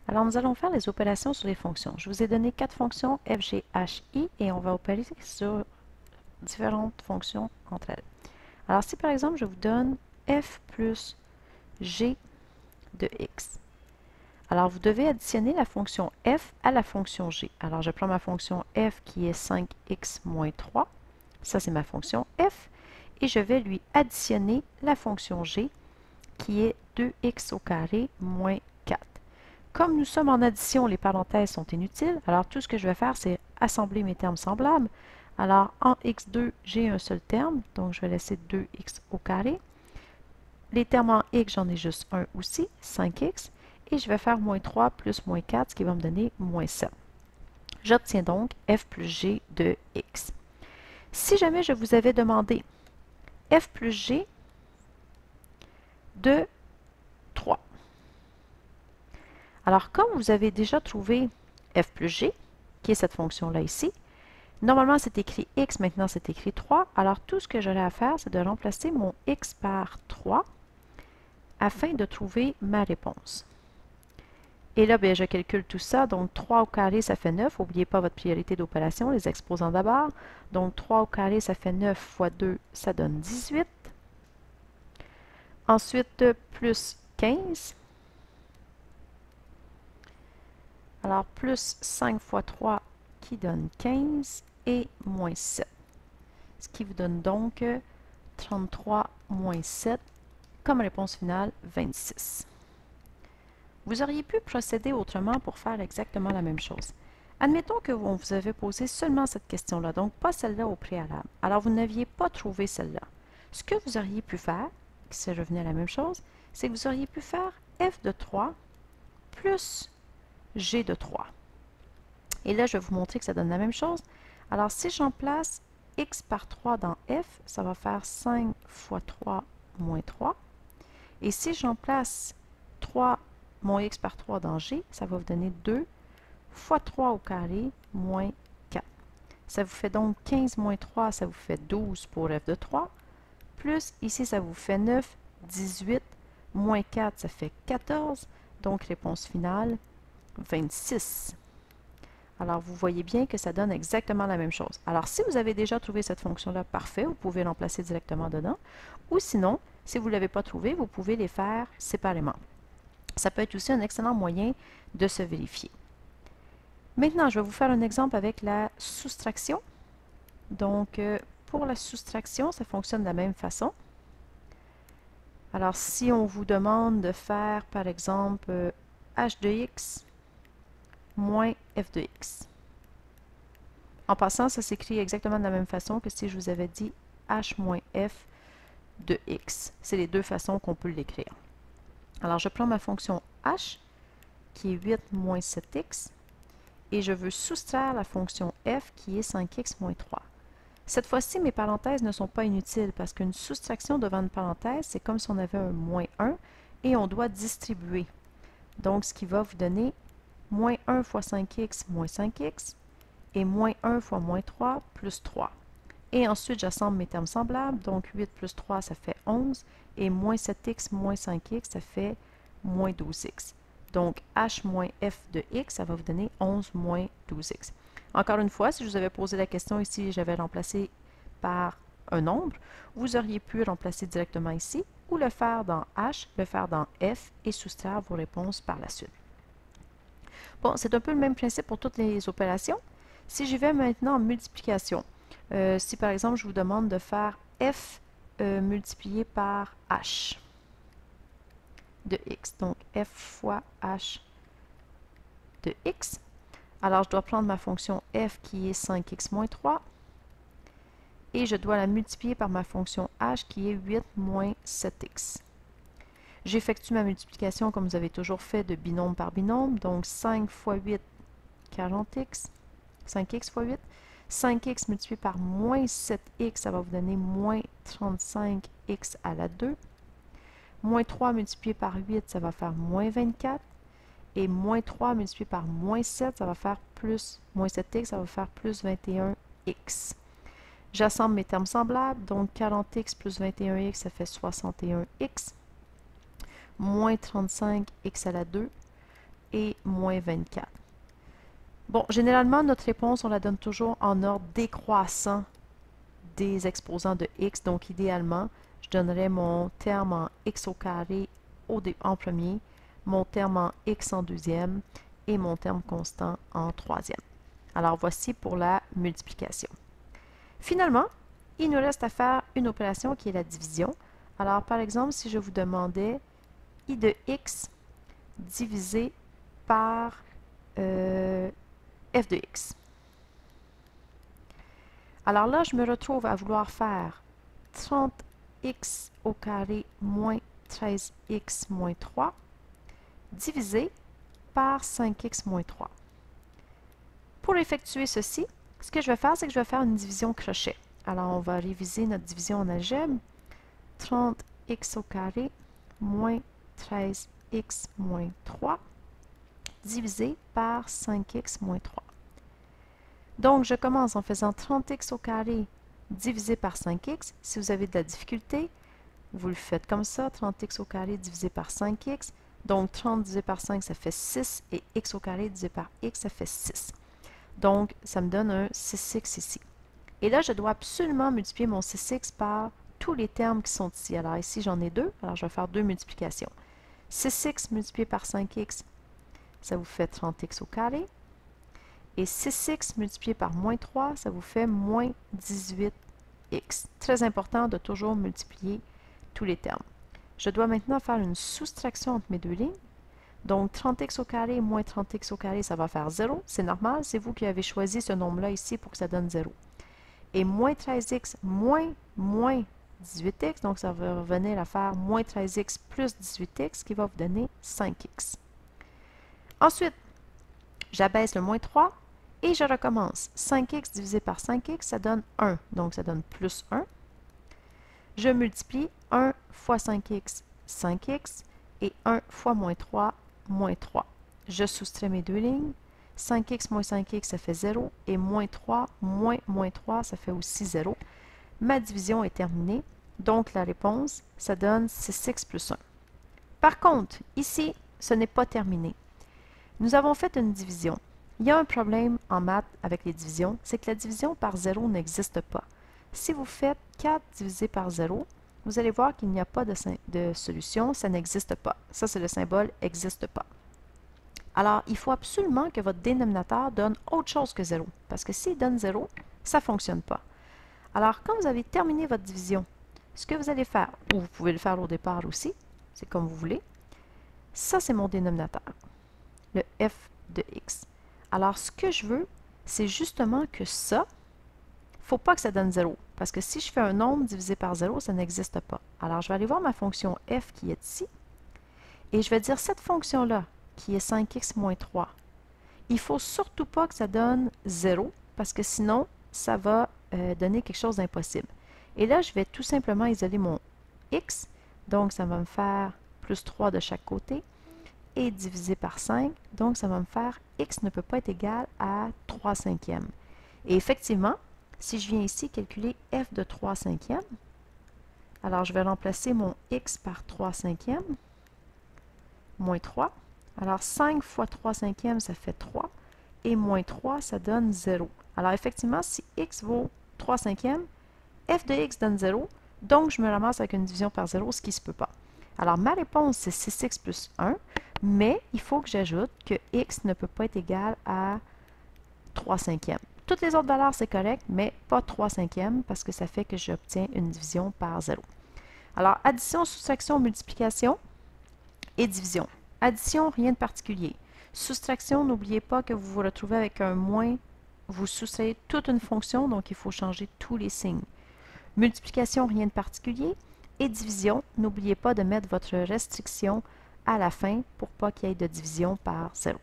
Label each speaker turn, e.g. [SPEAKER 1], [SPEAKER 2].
[SPEAKER 1] Alors, nous allons faire les opérations sur les fonctions. Je vous ai donné 4 fonctions f, g, h, i et on va opérer sur différentes fonctions entre elles. Alors, si par exemple, je vous donne f plus g de x, alors vous devez additionner la fonction f à la fonction g. Alors, je prends ma fonction f qui est 5x moins 3. Ça, c'est ma fonction f. Et je vais lui additionner la fonction g qui est 2x au carré moins 4. Comme nous sommes en addition, les parenthèses sont inutiles. Alors, tout ce que je vais faire, c'est assembler mes termes semblables. Alors, en x2, j'ai un seul terme, donc je vais laisser 2x au carré. Les termes en x, j'en ai juste un aussi, 5x. Et je vais faire moins 3 plus moins 4, ce qui va me donner moins 7. J'obtiens donc f plus g de x. Si jamais je vous avais demandé f plus g de 3, alors comme vous avez déjà trouvé f plus g, qui est cette fonction-là ici, normalement c'est écrit x, maintenant c'est écrit 3, alors tout ce que j'aurai à faire, c'est de remplacer mon x par 3 afin de trouver ma réponse. Et là, bien, je calcule tout ça. Donc, 3 au carré, ça fait 9. N'oubliez pas votre priorité d'opération, les exposants d'abord. Donc, 3 au carré, ça fait 9 fois 2, ça donne 18. Ensuite, plus 15. Alors, plus 5 fois 3 qui donne 15 et moins 7. Ce qui vous donne donc 33 moins 7. Comme réponse finale, 26. Vous auriez pu procéder autrement pour faire exactement la même chose. Admettons que on vous avait posé seulement cette question-là, donc pas celle-là au préalable. Alors, vous n'aviez pas trouvé celle-là. Ce que vous auriez pu faire, si je revenais à la même chose, c'est que vous auriez pu faire f de 3 plus g de 3. Et là, je vais vous montrer que ça donne la même chose. Alors, si j'emplace x par 3 dans f, ça va faire 5 fois 3 moins 3. Et si j'emplace 3 mon x par 3 dans g, ça va vous donner 2 fois 3 au carré moins 4. Ça vous fait donc 15 moins 3, ça vous fait 12 pour f de 3. Plus, ici, ça vous fait 9, 18, moins 4, ça fait 14. Donc, réponse finale, 26. Alors, vous voyez bien que ça donne exactement la même chose. Alors, si vous avez déjà trouvé cette fonction-là, parfait, vous pouvez l'emplacer directement dedans. Ou sinon, si vous ne l'avez pas trouvé, vous pouvez les faire séparément. Ça peut être aussi un excellent moyen de se vérifier. Maintenant, je vais vous faire un exemple avec la soustraction. Donc, pour la soustraction, ça fonctionne de la même façon. Alors, si on vous demande de faire, par exemple, h de x moins f de x. En passant, ça s'écrit exactement de la même façon que si je vous avais dit h moins f de x. C'est les deux façons qu'on peut l'écrire. Alors, je prends ma fonction h, qui est 8 moins 7x, et je veux soustraire la fonction f, qui est 5x moins 3. Cette fois-ci, mes parenthèses ne sont pas inutiles parce qu'une soustraction devant une parenthèse, c'est comme si on avait un moins 1 et on doit distribuer. Donc, ce qui va vous donner moins 1 fois 5x moins 5x et moins 1 fois moins 3 plus 3. Et ensuite, j'assemble mes termes semblables. Donc, 8 plus 3, ça fait 11. Et moins 7x moins 5x, ça fait moins 12x. Donc, h moins f de x, ça va vous donner 11 moins 12x. Encore une fois, si je vous avais posé la question ici, j'avais remplacé par un nombre, vous auriez pu remplacer directement ici ou le faire dans h, le faire dans f et soustraire vos réponses par la suite. Bon, c'est un peu le même principe pour toutes les opérations. Si j'y vais maintenant en multiplication, si par exemple je vous demande de faire f multiplié par h de x, donc f fois h de x, alors je dois prendre ma fonction f qui est 5x moins 3 et je dois la multiplier par ma fonction h qui est 8 moins 7x. J'effectue ma multiplication comme vous avez toujours fait de binôme par binôme, donc 5 fois 8, 40x, 5x fois 8. 5x multiplié par moins 7x, ça va vous donner moins 35x à la 2. Moins 3 multiplié par 8, ça va faire moins 24. Et moins 3 multiplié par moins 7, ça va faire plus, moins 7x, ça va faire plus 21x. J'assemble mes termes semblables, donc 40x plus 21x, ça fait 61x. Moins 35x à la 2, et moins 24. Bon, généralement, notre réponse, on la donne toujours en ordre décroissant des exposants de x. Donc, idéalement, je donnerais mon terme en x au carré en premier, mon terme en x en deuxième et mon terme constant en troisième. Alors, voici pour la multiplication. Finalement, il nous reste à faire une opération qui est la division. Alors, par exemple, si je vous demandais i de x divisé par f de x. Alors là, je me retrouve à vouloir faire 30x au carré moins 13x moins 3 divisé par 5x moins 3. Pour effectuer ceci, ce que je vais faire, c'est que je vais faire une division crochet. Alors, on va réviser notre division en algèbre. 30x au carré moins 13x moins 3 divisé par 5x moins 3. Donc, je commence en faisant 30x au carré divisé par 5x. Si vous avez de la difficulté, vous le faites comme ça, 30x au carré divisé par 5x. Donc, 30 divisé par 5, ça fait 6, et x au carré divisé par x, ça fait 6. Donc, ça me donne un 6x ici. Et là, je dois absolument multiplier mon 6x par tous les termes qui sont ici. Alors ici, j'en ai 2, alors je vais faire 2 multiplications. 6x multiplié par 5x, ça vous fait 30x au carré. Et 6x multiplié par moins 3, ça vous fait moins 18x. Très important de toujours multiplier tous les termes. Je dois maintenant faire une soustraction entre mes deux lignes. Donc, 30x au carré moins 30x au carré, ça va faire 0. C'est normal, c'est vous qui avez choisi ce nombre-là ici pour que ça donne 0. Et moins 13x moins 18x, donc ça va revenir à faire moins 13x plus 18x, qui va vous donner 5x. Ensuite, j'abaisse le moins 3 et je recommence. 5x divisé par 5x, ça donne 1, donc ça donne plus 1. Je multiplie 1 fois 5x, 5x, et 1 fois moins 3, moins 3. Je soustrais mes deux lignes. 5x moins 5x, ça fait 0, et moins 3, moins 3, ça fait aussi 0. Ma division est terminée, donc la réponse, ça donne 6x plus 1. Par contre, ici, ce n'est pas terminé. Nous avons fait une division. Il y a un problème en maths avec les divisions, c'est que la division par 0 n'existe pas. Si vous faites 4 divisé par 0, vous allez voir qu'il n'y a pas de solution, ça n'existe pas. Ça, c'est le symbole « n'existe pas ». Alors, il faut absolument que votre dénominateur donne autre chose que 0, parce que s'il donne 0, ça ne fonctionne pas. Alors, quand vous avez terminé votre division, ce que vous allez faire, ou vous pouvez le faire au départ aussi, c'est comme vous voulez, ça c'est mon dénominateur, le f de x. Alors, ce que je veux, c'est justement que ça, il ne faut pas que ça donne 0, parce que si je fais un nombre divisé par 0, ça n'existe pas. Alors, je vais aller voir ma fonction f qui est ici, et je vais dire cette fonction-là, qui est 5x moins 3. Il ne faut surtout pas que ça donne 0, parce que sinon, ça va donner quelque chose d'impossible. Et là, je vais tout simplement isoler mon x, donc ça va me faire plus 3 de chaque côté, et divisé par 5, donc ça va me faire x ne peut pas être égal à 3 cinquièmes. Et effectivement, si je viens ici calculer f de 3 cinquièmes, alors je vais remplacer mon x par 3 cinquièmes, moins 3. Alors 5 fois 3 cinquièmes, ça fait 3. Et moins 3, ça donne 0. Alors effectivement, si x vaut 3 cinquièmes, f de x donne 0. Donc je me ramasse avec une division par 0, ce qui ne se peut pas. Alors ma réponse, c'est 6x plus 1. Mais il faut que j'ajoute que x ne peut pas être égal à 3 cinquièmes. Toutes les autres valeurs, c'est correct, mais pas 3 cinquièmes, parce que ça fait que j'obtiens une division par 0. Alors, addition, soustraction, multiplication et division. Addition, rien de particulier. Soustraction, n'oubliez pas que vous vous retrouvez avec un moins. Vous soustrayez toute une fonction, donc il faut changer tous les signes. Multiplication, rien de particulier. Et division, n'oubliez pas de mettre votre restriction à la fin pour pas qu'il y ait de division par 0.